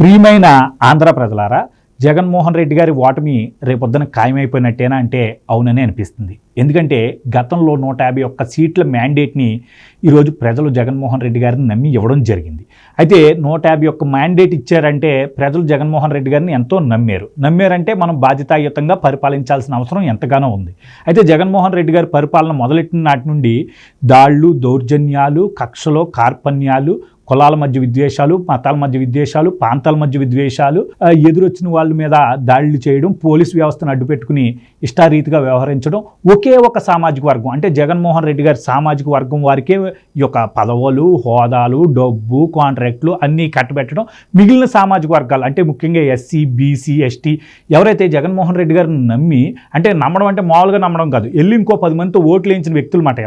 ప్రియమైన ఆంధ్ర ప్రజలారా, జగన్మోహన్ రెడ్డి గారి ఓటమి రేపొద్దున ఖాయమైపోయినట్టేనా అంటే అవుననే అనిపిస్తుంది. ఎందుకంటే గతంలో 151 సీట్ల మ్యాండేట్ని ఈరోజు ప్రజలు జగన్మోహన్ రెడ్డి గారిని నమ్మి ఇవ్వడం జరిగింది. అయితే 151 మ్యాండేట్ ఇచ్చారంటే ప్రజలు జగన్మోహన్ రెడ్డి గారిని ఎంతో నమ్మారంటే మనం బాధ్యతాయుతంగా పరిపాలించాల్సిన అవసరం ఎంతగానో ఉంది. అయితే జగన్మోహన్ రెడ్డి గారి పరిపాలన మొదలెట్టిన నాటి నుండి దాళ్లు, దౌర్జన్యాలు, కక్షలు, కార్పణ్యాలు, కులాల మధ్య విద్వేషాలు, మతాల మధ్య విద్వేషాలు, ప్రాంతాల మధ్య విద్వేషాలు, ఎదురొచ్చిన వాళ్ళ మీద దాడులు చేయడం, పోలీసు వ్యవస్థను అడ్డుపెట్టుకుని ఇష్టారీతిగా వ్యవహరించడం, ఒకే ఒక సామాజిక వర్గం అంటే జగన్మోహన్ రెడ్డి గారి సామాజిక వర్గం వారికే ఈ యొక్క పదవులు, హోదాలు, డబ్బు, కాంట్రాక్టులు అన్నీ కట్టబెట్టడం, మిగిలిన సామాజిక వర్గాలు అంటే ముఖ్యంగా ఎస్సీ, బీసీ, ఎస్టీ ఎవరైతే జగన్మోహన్ రెడ్డి గారిని నమ్మి, అంటే నమ్మడం అంటే మామూలుగా నమ్మడం కాదు, వెళ్ళి ఇంకో 10 మందితో ఓట్లు వేయించిన వ్యక్తులు మాట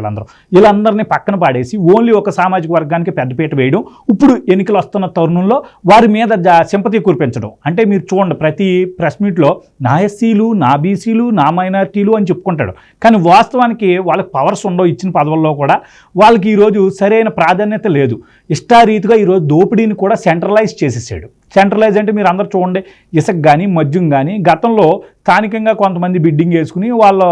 వీళ్ళందరినీ పక్కన పాడేసి ఓన్లీ ఒక సామాజిక వర్గానికి పెద్దపీట వేయడం, ఇప్పుడు ఎన్నికలు వస్తున్న తరుణంలో వారి మీద సింపతి కురిపించడం. అంటే మీరు చూడండి, ప్రతి ప్రెస్ మీట్లో నా ఎస్సీలు, నా బీసీలు, నా మైనారిటీలు అని చెప్పుకుంటాడు, కానీ వాస్తవానికి వాళ్ళకి పవర్స్ ఉండవు. ఇచ్చిన పదవుల్లో కూడా వాళ్ళకి ఈరోజు సరైన ప్రాధాన్యత లేదు. ఇష్టారీతిగా ఈరోజు దోపిడీని కూడా సెంట్రలైజ్ చేసేసాడు. సెంట్రలైజ్ అంటే మీరు అందరూ చూడండి, ఇసుక కానీ మద్యం కానీ గతంలో స్థానికంగా కొంతమంది బిడ్డింగ్ వేసుకుని వాళ్ళు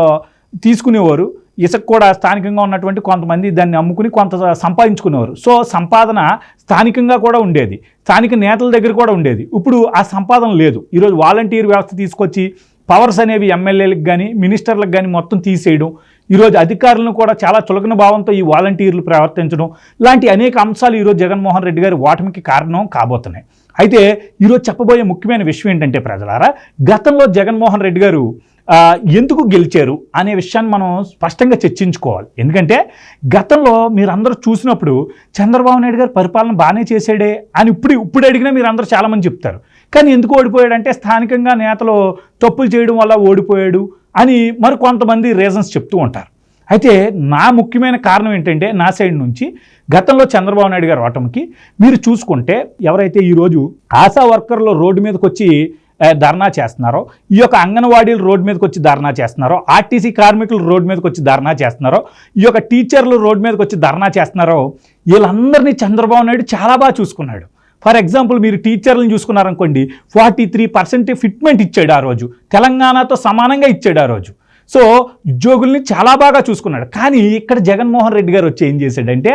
తీసుకునేవారు. ఇసుక కూడా స్థానికంగా ఉన్నటువంటి కొంతమంది దాన్ని అమ్ముకుని కొంత సంపాదించుకునేవారు. సో సంపాదన స్థానికంగా కూడా ఉండేది, స్థానిక నేతల దగ్గర కూడా ఉండేది. ఇప్పుడు ఆ సంపాదన లేదు. ఈరోజు వాలంటీర్ వ్యవస్థ తీసుకొచ్చి పవర్స్ అనేవి ఎమ్మెల్యేలకు కానీ మినిస్టర్లకు కానీ మొత్తం తీసేయడం, ఈరోజు అధికారులను కూడా చాలా చులకన భావంతో ఈ వాలంటీర్లు ప్రవర్తించడం లాంటి అనేక అంశాలు ఈరోజు జగన్మోహన్ రెడ్డి గారి ఓటమికి కారణం కాబోతున్నాయి. అయితే ఈరోజు చెప్పబోయే ముఖ్యమైన విషయం ఏంటంటే ప్రజలారా, గతంలో జగన్మోహన్ రెడ్డి గారు ఎందుకు గెలిచారు అనే విషయాన్ని మనం స్పష్టంగా చర్చించుకోవాలి. ఎందుకంటే గతంలో మీరు అందరూ చూసినప్పుడు చంద్రబాబు నాయుడు గారు పరిపాలన బాగానే చేశాడే అని ఇప్పుడు అడిగినా మీరు అందరూ చాలామంది చెప్తారు. కానీ ఎందుకు ఓడిపోయాడంటే స్థానికంగా నేతలు తప్పులు చేయడం వల్ల ఓడిపోయాడు అని మరి కొంతమంది రీజన్స్ చెప్తూ ఉంటారు. అయితే నా ముఖ్యమైన కారణం ఏంటంటే నా సైడ్ నుంచి గతంలో చంద్రబాబు నాయుడు గారు ఓటమికి మీరు చూసుకుంటే ఎవరైతే ఈరోజు ఆశా వర్కర్లు రోడ్డు మీదకి వచ్చి ధర్నా చేస్తున్నారో, ఈ యొక్క అంగన్వాడీలు రోడ్డు మీదకి వచ్చి ధర్నా చేస్తున్నారో, ఆర్టీసీ కార్మికులు రోడ్డు మీదకి వచ్చి ధర్నా చేస్తున్నారో, ఈ యొక్క టీచర్లు రోడ్డు మీదకి వచ్చి ధర్నా చేస్తున్నారో, వీళ్ళందరినీ చంద్రబాబు నాయుడు చాలా బాగా చూసుకున్నాడు. ఫర్ ఎగ్జాంపుల్ మీరు టీచర్లను చూసుకున్నారనుకోండి, 43% ఫిట్మెంట్ ఇచ్చాడు ఆ రోజు, తెలంగాణతో సమానంగా ఇచ్చాడు ఆ రోజు. సో ఉద్యోగుల్ని చాలా బాగా చూసుకున్నాడు. కానీ ఇక్కడ జగన్మోహన్ రెడ్డి గారు వచ్చి ఏం చేశాడంటే,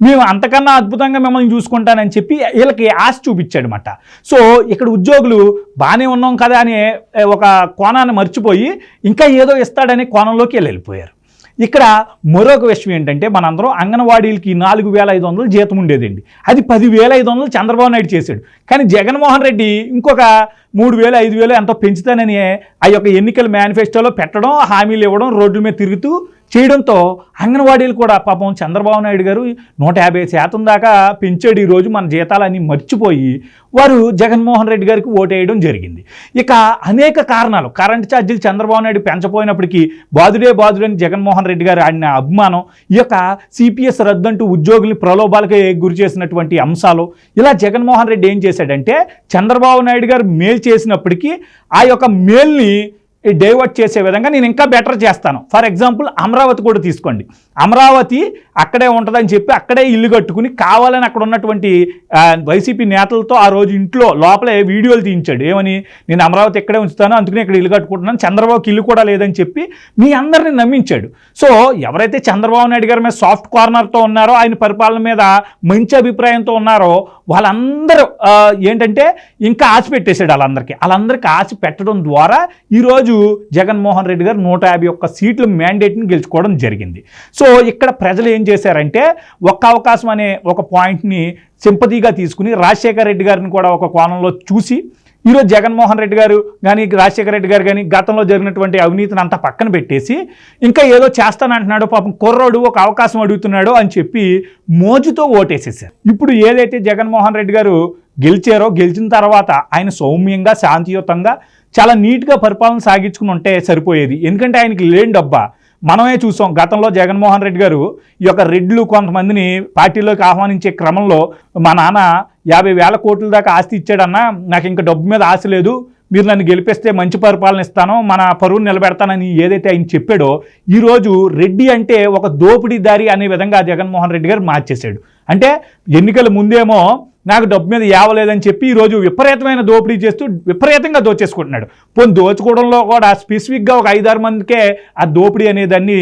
మేము అంతకన్నా అద్భుతంగా మిమ్మల్ని చూసుకుంటానని చెప్పి వీళ్ళకి ఆశ చూపించాడనమాట. సో ఇక్కడ ఉద్యోగులు బాగానే ఉన్నాం కదా అనే ఒక కోణాన్ని మర్చిపోయి ఇంకా ఏదో ఇస్తాడనే కోణంలోకి వెళ్ళిపోయారు. ఇక్కడ మరొక విషయం ఏంటంటే, మనందరం అంగన్వాడీలకి 4,500 జీతం ఉండేదండి, అది 10,500 చంద్రబాబు నాయుడు చేశాడు. కానీ జగన్మోహన్ రెడ్డి ఇంకొక 3,000 5,000 ఎంతో పెంచుతానని ఆ యొక్క ఎన్నికల మేనిఫెస్టోలో పెట్టడం, హామీలు ఇవ్వడం, రోడ్ల మీద తిరుగుతూ చేయడంతో అంగన్వాడీలు కూడా పాపం చంద్రబాబు నాయుడు గారు 150% దాకా పెంచాడు ఈరోజు మన జీతాలన్నీ మర్చిపోయి వారు జగన్మోహన్ రెడ్డి గారికి ఓటేయడం జరిగింది. ఇక అనేక కారణాలు, కరెంట్ ఛార్జీలు చంద్రబాబు నాయుడు పెంచపోయినప్పటికీ బాదుడని జగన్మోహన్ రెడ్డి గారు ఆడిన అభిమానం, ఈ యొక్క సిపిఎస్ రద్దంటూ ఉద్యోగుల్ని ప్రలోభాలకి గురి చేసినటువంటి అంశాలు, ఇలా జగన్మోహన్ రెడ్డి ఏం చేశాడంటే చంద్రబాబు నాయుడు గారు మేలు చేసినప్పటికీ ఆ యొక్క మేల్ని డైవర్ట్ చేసే విధంగా నేను ఇంకా బెటర్ చేస్తాను. ఫర్ ఎగ్జాంపుల్ అమరావతి కూడా తీసుకోండి. అమరావతి అక్కడే ఉంటుందని చెప్పి అక్కడే ఇల్లు కట్టుకుని కావాలని అక్కడ ఉన్నటువంటి వైసీపీ నేతలతో ఆ రోజు ఇంట్లో లోపలే వీడియోలు తీయించాడు. ఏమని, నేను అమరావతి ఇక్కడే ఉంచుతాను, అందుకని ఇక్కడ ఇల్లు కట్టుకుంటున్నాను, చంద్రబాబుకి ఇల్లు కూడా లేదని చెప్పి మీ అందరిని నమ్మించాడు. సో ఎవరైతే చంద్రబాబు నాయుడు గారి మీద సాఫ్ట్ కార్నర్తో ఉన్నారో, ఆయన పరిపాలన మీద మంచి అభిప్రాయంతో ఉన్నారో వాళ్ళందరూ ఏంటంటే ఇంకా ఆశ పెట్టేశాడు. వాళ్ళందరికీ ఆశ పెట్టడం ద్వారా ఈరోజు జగన్మోహన్ రెడ్డి గారు 151 సీట్ల మ్యాండేట్ని గెలుచుకోవడం జరిగింది. సో ఇక్కడ ప్రజలు ఏం చేశారంటే ఒక్క అవకాశం అనే ఒక పాయింట్ని సింపతిగా తీసుకుని రాజశేఖర రెడ్డి గారిని కూడా ఒక కోణంలో చూసి ఈరోజు జగన్మోహన్ రెడ్డి గారు కానీ రాజశేఖర రెడ్డి గారు కానీ గతంలో జరిగినటువంటి అవినీతిని అంతా పక్కన పెట్టేసి ఇంకా ఏదో చేస్తానంటున్నాడు, పాపం కుర్రోడు ఒక అవకాశం అడుగుతున్నాడు అని చెప్పి మోజుతో ఓటేసేసారు. ఇప్పుడు ఏదైతే జగన్మోహన్ రెడ్డి గారు గెలిచిన తర్వాత ఆయన సౌమ్యంగా శాంతియుతంగా చాలా నీట్గా పరిపాలన సాగించుకుని ఉంటే సరిపోయేది. ఎందుకంటే ఆయనకి లేని డబ్బా మనమే చూసాం. గతంలో జగన్మోహన్ రెడ్డి గారు ఈ యొక్క రెడ్లు కొంతమందిని పార్టీలోకి ఆహ్వానించే క్రమంలో మా నాన్న 50,000 కోట్ల దాకా ఆస్తి ఇచ్చాడన్నా, నాకు ఇంకా డబ్బు మీద ఆశ లేదు, మీరు నన్ను గెలిపిస్తే మంచి పరిపాలన ఇస్తాను, మన పరువును నిలబెడతానని ఏదైతే ఆయన చెప్పాడో ఈరోజు రెడ్డి అంటే ఒక దోపిడీదారి అనే విధంగా జగన్మోహన్ రెడ్డి గారు మార్చేశాడు. అంటే ఎన్నికల ముందేమో నాకు డబ్బు మీద యావలేదని చెప్పి ఈరోజు విపరీతమైన దోపిడీ చేస్తూ విపరీతంగా దోచేసుకుంటున్నాడు. పోనీ దోచుకోవడంలో కూడా స్పెసిఫిక్గా ఒక 5-6 మందికే ఆ దోపిడీ అనేదాన్ని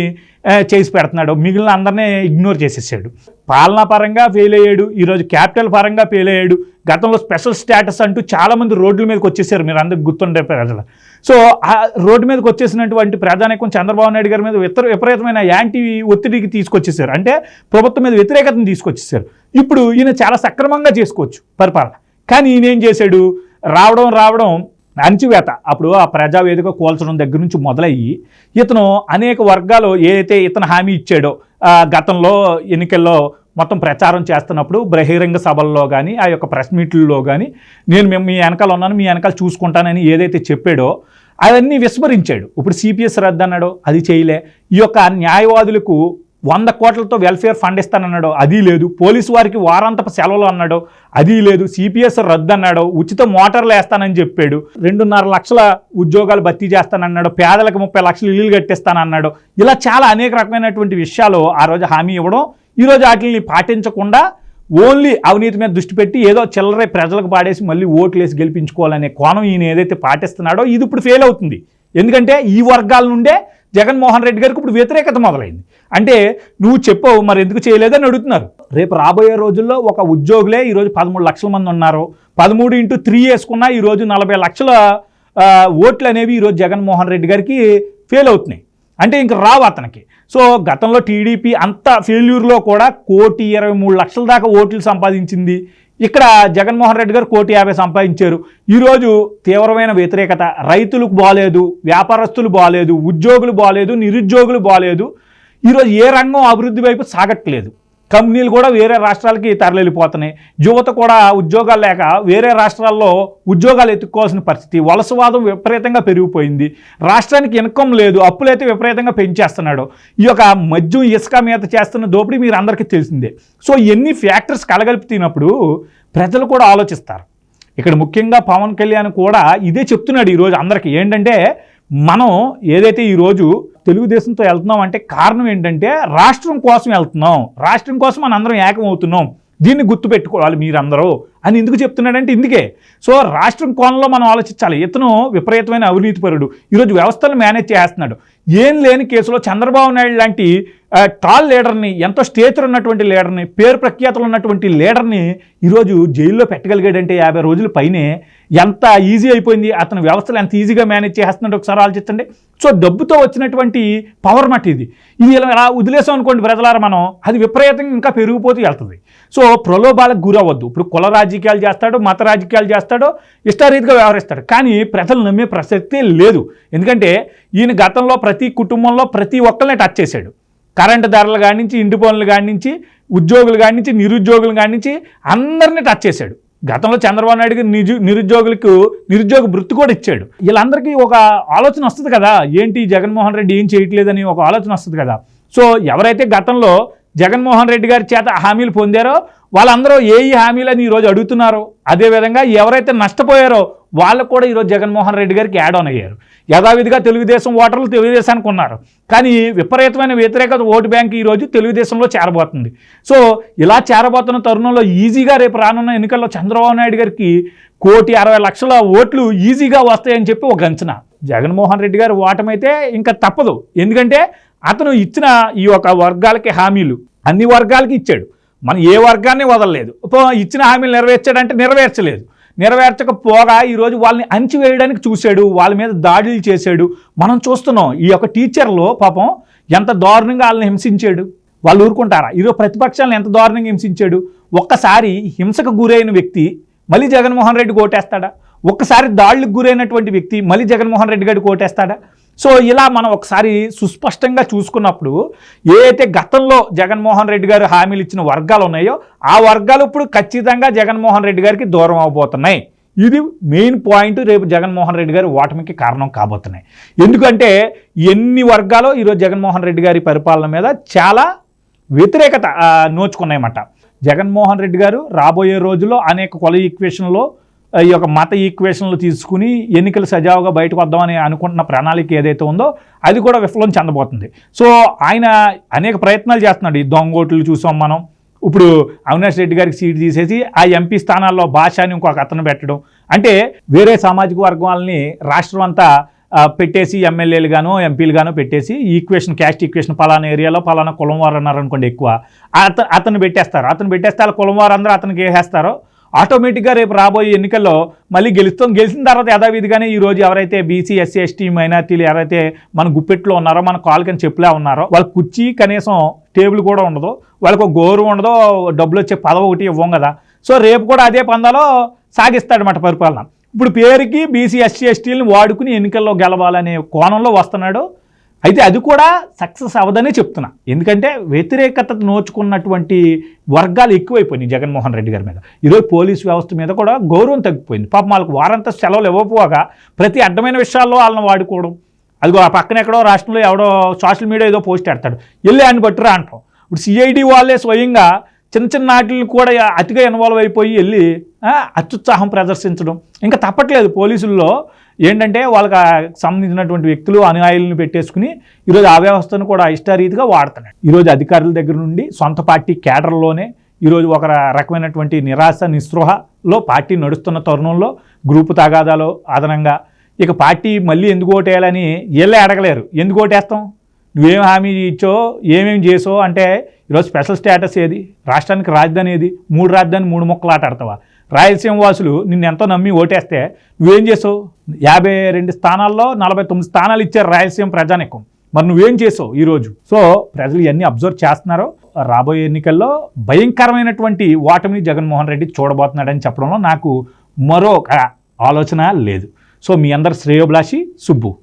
చేసి పెడుతున్నాడు, మిగిలిన అందరినీ ఇగ్నోర్ చేసేసాడు. పాలనా పరంగా ఫెయిల్ అయ్యాడు, ఈరోజు క్యాపిటల్ పరంగా ఫెయిల్ అయ్యాడు. గతంలో స్పెషల్ స్టేటస్ అంటూ చాలామంది రోడ్ల మీదకి వచ్చేసారు, మీరు అందరికి గుర్తుండే ప్రజలు. సో ఆ రోడ్డు మీదకి వచ్చేసినటువంటి ప్రజానీకం చంద్రబాబు నాయుడు గారి మీద విపరీతమైన యాంటీ ఒత్తిడికి తీసుకొచ్చేసారు, అంటే ప్రభుత్వం మీద వ్యతిరేకతను తీసుకొచ్చేసారు. ఇప్పుడు ఈయన చాలా సక్రమంగా చేసుకోవచ్చు పరిపాలన, కానీ ఈయన ఏం చేశాడు, రావడం అణచివేత. అప్పుడు ఆ ప్రజావేదిక కూల్చడం దగ్గర నుంచి మొదలయ్యి ఇతను అనేక వర్గాలు ఏదైతే ఇతను హామీ ఇచ్చాడో గతంలో ఎన్నికల్లో మొత్తం ప్రచారం చేస్తున్నప్పుడు బహిరంగ సభల్లో కానీ ఆ యొక్క ప్రెస్ మీట్లలో కానీ నేను మీ వెనకాల ఉన్నాను, మీ వెనకాల చూసుకుంటానని ఏదైతే చెప్పాడో అవన్నీ విస్మరించాడు. ఇప్పుడు సిపిఎస్ రద్దు అన్నాడో అది చేయలే, ఈ యొక్క న్యాయవాదులకు 100 కోట్లతో వెల్ఫేర్ ఫండ్ ఇస్తానన్నాడు అది లేదు, పోలీసు వారికి వారాంతపు సెలవులు అన్నాడు అది లేదు, సిపిఎస్ రద్దు అన్నాడు, ఉచిత మోటార్లు వేస్తానని చెప్పాడు, 2.5 లక్షల ఉద్యోగాలు భర్తీ చేస్తానన్నాడు, పేదలకు 30 లక్షలు ఇల్లు కట్టిస్తానన్నాడు. ఇలా చాలా అనేక రకమైనటువంటి విషయాలు ఆ రోజు హామీ ఇవ్వడం, ఈరోజు వాటిని పాటించకుండా ఓన్లీ అవినీతి మీద దృష్టి పెట్టి ఏదో చిల్లరే ప్రజలకు పాడేసి మళ్ళీ ఓట్లు వేసి గెలిపించుకోవాలనే కోణం ఈయన ఏదైతే పాటిస్తున్నాడో ఇది ఇప్పుడు ఫెయిల్ అవుతుంది. ఎందుకంటే ఈ వర్గాల నుండే జగన్మోహన్ రెడ్డి గారికి ఇప్పుడు వ్యతిరేకత మొదలైంది. అంటే నువ్వు చెప్పవు మరి ఎందుకు చేయలేదని అడుగుతున్నారు. రేపు రాబోయే రోజుల్లో ఒక ఉద్యోగులే ఈరోజు 13 లక్షల మంది ఉన్నారు, 13x3 వేసుకున్నా ఈరోజు 40 లక్షల ఓట్లు అనేవి ఈరోజు జగన్మోహన్ రెడ్డి గారికి ఫెయిల్ అవుతున్నాయి. అంటే ఇంక రావు అతనికి. సో గతంలో టీడీపీ అంత ఫెయిల్యూర్లో కూడా 1,23,00,000 దాకా ఓట్లు సంపాదించింది. ఇక్కడ జగన్మోహన్ రెడ్డి గారు 1,50,00,000 సంపాదించారు. ఈరోజు తీవ్రమైన వ్యతిరేకత, రైతులకు బాలేదు, వ్యాపారస్తులు బాలేదు, ఉద్యోగులు బాలేదు, నిరుద్యోగులు బాలేదు. ఈరోజు ఏ రంగం అభివృద్ధి వైపు సాగట్లేదు. కంపెనీలు కూడా వేరే రాష్ట్రాలకి తరలిపోతున్నాయి. యువత కూడా ఉద్యోగాలు లేక వేరే రాష్ట్రాల్లో ఉద్యోగాలు ఎత్తుక్కోవాల్సిన పరిస్థితి. వలసవాదం విపరీతంగా పెరిగిపోయింది. రాష్ట్రానికి ఇన్కమ్ లేదు, అప్పులైతే విపరీతంగా పెంచేస్తున్నాడు. ఈ యొక్క మద్యం ఇసుక మీద చేస్తున్న దోపిడీ మీరు అందరికీ తెలిసిందే. సో ఎన్ని ఫ్యాక్టర్స్ కలగలిపినప్పుడు ప్రజలు కూడా ఆలోచిస్తారు. ఇక్కడ ముఖ్యంగా పవన్ కళ్యాణ్ కూడా ఇదే చెప్తున్నాడు ఈరోజు అందరికీ. ఏంటంటే మనం ఏదైతే ఈరోజు తెలుగుదేశంతో వెళ్తున్నాం అంటే కారణం ఏంటంటే రాష్ట్రం కోసం వెళ్తున్నాం, రాష్ట్రం కోసం మనం అందరం ఏకం అవుతున్నాం, దీన్ని గుర్తుపెట్టుకోవాలి మీరందరూ అని ఎందుకు చెప్తున్నాడంటే ఇందుకే. సో రాష్ట్రం కోణంలో మనం ఆలోచించాలి. ఇతను విపరీతమైన అవినీతిపరుడు, ఈరోజు వ్యవస్థలను మేనేజ్ చేస్తున్నాడు. ఏం లేని కేసులో చంద్రబాబు నాయుడు లాంటి టాల్ లీడర్ని, ఎంతో స్టేచర్ ఉన్నటువంటి లీడర్ని, పేరు ప్రఖ్యాతులు ఉన్నటువంటి లీడర్ని ఈరోజు జైల్లో పెట్టగలిగాడంటే 50 రోజుల పైనే ఎంత ఈజీ అయిపోయింది. అతను వ్యవస్థలు ఎంత ఈజీగా మేనేజ్ చేస్తున్నాడు ఒకసారి ఆలోచించండి. సో డబ్బుతో వచ్చినటువంటి పవర్ మట్ ఇది ఇలా వదిలేసాం అనుకోండి ప్రజలారా మనం, అది విపరీతంగా ఇంకా పెరిగిపోతూ వెళ్తుంది. సో ప్రలోభాలకు గురవద్దు. ఇప్పుడు కుల రాజకీయాలు చేస్తాడు, మత రాజకీయాలు చేస్తాడు, ఇష్టారీతిగా వ్యవహరిస్తాడు, కానీ ప్రజలు నమ్మే ప్రసక్తే లేదు. ఎందుకంటే ఈయన గతంలో ప్రతి కుటుంబంలో ప్రతి ఒక్కరిని టచ్ చేశాడు. కరెంటు ధరలు కాడి నుంచి, ఇంటి పనులు కాడి నుంచి, ఉద్యోగులు కాడి నుంచి, నిరుద్యోగులు కాడి నుంచి అందరినీ టచ్ చేశాడు. గతంలో చంద్రబాబు నాయుడు నిరుద్యోగులకు నిరుద్యోగ వృత్తి కూడా ఇచ్చాడు. వీళ్ళందరికీ ఒక ఆలోచన వస్తుంది కదా, ఏంటి జగన్మోహన్ రెడ్డి ఏం చేయట్లేదని ఒక ఆలోచన వస్తుంది కదా. సో ఎవరైతే గతంలో జగన్మోహన్ రెడ్డి గారి చేత హామీలు పొందారో వాళ్ళందరూ ఏ హామీలని ఈరోజు అడుగుతున్నారో, అదేవిధంగా ఎవరైతే నష్టపోయారో వాళ్ళకు కూడా ఈరోజు జగన్మోహన్ రెడ్డి గారికి యాడ్ ఆన్ అయ్యారు. యథావిధిగా తెలుగుదేశం ఓటర్లు తెలుగుదేశానికి ఉన్నారు, కానీ విపరీతమైన వ్యతిరేకత ఓటు బ్యాంక్ ఈరోజు తెలుగుదేశంలో చేరబోతుంది. సో ఇలా చేరబోతున్న తరుణంలో ఈజీగా రేపు రానున్న ఎన్నికల్లో చంద్రబాబు నాయుడు గారికి 1,60,00,000 ఓట్లు ఈజీగా వస్తాయని చెప్పి ఒక అంచనా. జగన్మోహన్ రెడ్డి గారు ఓటమైతే ఇంకా తప్పదు. ఎందుకంటే అతను ఇచ్చిన ఈ యొక్క వర్గాలకి హామీలు అన్ని వర్గాలకి ఇచ్చాడు, మనం ఏ వర్గాన్ని వదలలేదు. ఇచ్చిన హామీలు నెరవేర్చాడంటే నెరవేర్చలేదు. నెరవేర్చకపోగా ఈరోజు వాళ్ళని అణిచివేయడానికి చూశాడు, వాళ్ళ మీద దాడులు చేశాడు. మనం చూస్తున్నాం ఈ యొక్క టీచర్లు పాపం ఎంత దారుణంగా వాళ్ళని హింసించాడు. వాళ్ళు ఊరుకుంటారా? ఈరోజు ప్రతిపక్షాలను ఎంత దారుణంగా హింసించాడు. ఒక్కసారి హింసకు గురైన వ్యక్తి మళ్ళీ జగన్మోహన్ రెడ్డి ఓటేస్తాడా? ఒక్కసారి దాడులకు గురైనటువంటి వ్యక్తి మళ్ళీ జగన్మోహన్ రెడ్డి గారికి ఓటేస్తాడా? సో ఇలా మనం ఒకసారి సుస్పష్టంగా చూసుకున్నప్పుడు ఏదైతే గతంలో జగన్మోహన్ రెడ్డి గారు హామీలు ఇచ్చిన వర్గాలు ఉన్నాయో ఆ వర్గాలు ఇప్పుడు ఖచ్చితంగా జగన్మోహన్ రెడ్డి గారికి దూరం అవబోతున్నాయి. ఇది మెయిన్ పాయింట్ రేపు జగన్మోహన్ రెడ్డి గారి ఓటమికి కారణం కాబోతున్నాయి. ఎందుకంటే ఎన్ని వర్గాలు ఈరోజు జగన్మోహన్ రెడ్డి గారి పరిపాలన మీద చాలా వ్యతిరేకత నోచుకున్నాయన్నమాట. జగన్మోహన్ రెడ్డి గారు రాబోయే రోజుల్లో అనేక కుల ఈక్వేషన్లో ఈ యొక్క మత ఈక్వేషన్లు తీసుకుని ఎన్నికలు సజావుగా బయటకు వద్దామని అనుకుంటున్న ప్రణాళిక ఏదైతే ఉందో అది కూడా విఫలం చెందబోతుంది. సో ఆయన అనేక ప్రయత్నాలు చేస్తున్నాడు. ఈ దొంగోట్లు చూసాం మనం, ఇప్పుడు అవినాష్ రెడ్డి గారికి సీట్ తీసేసి ఆ ఎంపీ స్థానాల్లో భాషని ఇంకొక అతను పెట్టడం, అంటే వేరే సామాజిక వర్గం వాళ్ళని రాష్ట్రం అంతా పెట్టేసి ఎమ్మెల్యేలు గానో ఎంపీలు గానో పెట్టేసి ఈక్వేషన్, క్యాస్ట్ ఈక్వేషన్, పలానా ఏరియాలో పలానా కులం వారు అన్నారు అనుకోండి ఎక్కువ, అతను పెట్టేస్తారు. అతను పెట్టేస్తే వాళ్ళ కులం వారు అందరూ అతనికి వేసేస్తారో ఆటోమేటిక్గా రేపు రాబోయే ఎన్నికల్లో మళ్ళీ గెలిచిన తర్వాత యథావిధిగానే ఈరోజు ఎవరైతే బీసీ, ఎస్సీ, ఎస్టీ మైనార్టీలు ఎవరైతే మన గుప్పెట్లో ఉన్నారో, మన కాలుకని చెప్పులే ఉన్నారో, వాళ్ళ కుర్చీ కనీసం టేబుల్ కూడా ఉండదు, వాళ్ళకు ఒక గౌరవం ఉండదు, డబ్బులు వచ్చే పదవి ఒకటి ఇవ్వం కదా. సో రేపు కూడా అదే పందాలో సాగిస్తాడన్నమాట పరిపాలన. ఇప్పుడు పేరుకి బీసీ, ఎస్సీ, ఎస్టీలను వాడుకుని ఎన్నికల్లో గెలవాలనే కోణంలో వస్తున్నాడు. అయితే అది కూడా సక్సెస్ అవ్వదనే చెప్తున్నా, ఎందుకంటే వ్యతిరేకత నోచుకున్నటువంటి వర్గాలు ఎక్కువైపోయినాయి జగన్మోహన్ రెడ్డి గారి మీద. ఈరోజు పోలీసు వ్యవస్థ మీద కూడా గౌరవం తగ్గిపోయింది. పాపం వాళ్ళకి వారంతా సెలవులు ఇవ్వకపోగా ప్రతి అడ్డమైన విషయాల్లో వాళ్ళని వాడుకోవడం. అదిగో ఆ పక్కన ఎక్కడో రాష్ట్రంలో ఎవడో సోషల్ మీడియా ఏదో పోస్ట్ పెడతాడు, వెళ్ళి ఆయన బట్టిరా అంటాం. ఇప్పుడు సిఐడి వాళ్ళే స్వయంగా చిన్న చిన్న వాటిని కూడా అతిగా ఇన్వాల్వ్ అయిపోయి వెళ్ళి అత్యుత్సాహం ప్రదర్శించడం. ఇంకా తప్పట్లేదు పోలీసుల్లో ఏంటంటే వాళ్ళకి సంబంధించినటువంటి వ్యక్తులు, అనుయాయులను పెట్టేసుకుని ఈరోజు ఆ వ్యవస్థను కూడా ఇష్టారీతిగా వాడుతున్నాడు. ఈరోజు అధికారుల దగ్గర నుండి సొంత పార్టీ కేడర్లోనే ఈరోజు ఒక రకమైనటువంటి నిరాశ, నిస్పృహలో పార్టీ నడుస్తున్న తరుణంలో గ్రూపు తగాదాలో అదనంగా ఇక పార్టీ మళ్ళీ ఎందుకు ఓటేయాలని వీళ్ళే అడగలేరు. ఎందుకు ఓటేస్తాం, నువ్వేం హామీ ఇచ్చో, ఏమేమి చేసో అంటే ఈరోజు స్పెషల్ స్టేటస్ ఏది, రాష్ట్రానికి రాజధాని ఏది, 3 రాజధాని 3 ముక్కలు ఆట ఆడతావా? రాయలసీమ వాసులు నిన్ను ఎంతో నమ్మి ఓటేస్తే నువ్వేం చేసావు? 52 స్థానాల్లో 49 స్థానాలు ఇచ్చారు రాయలసీమ ప్రజానికం. మరి నువ్వేం చేసావు ఈరోజు? సో ప్రజలు ఇవన్నీ అబ్జర్వ్ చేస్తున్నారు. రాబోయే ఎన్నికల్లో భయంకరమైనటువంటి ఓటమిని జగన్మోహన్ రెడ్డి చూడబోతున్నాడని చెప్పడంలో నాకు మరో ఆలోచన లేదు. సో మీ అందరు శ్రేయోభిలాషి సుబ్బు.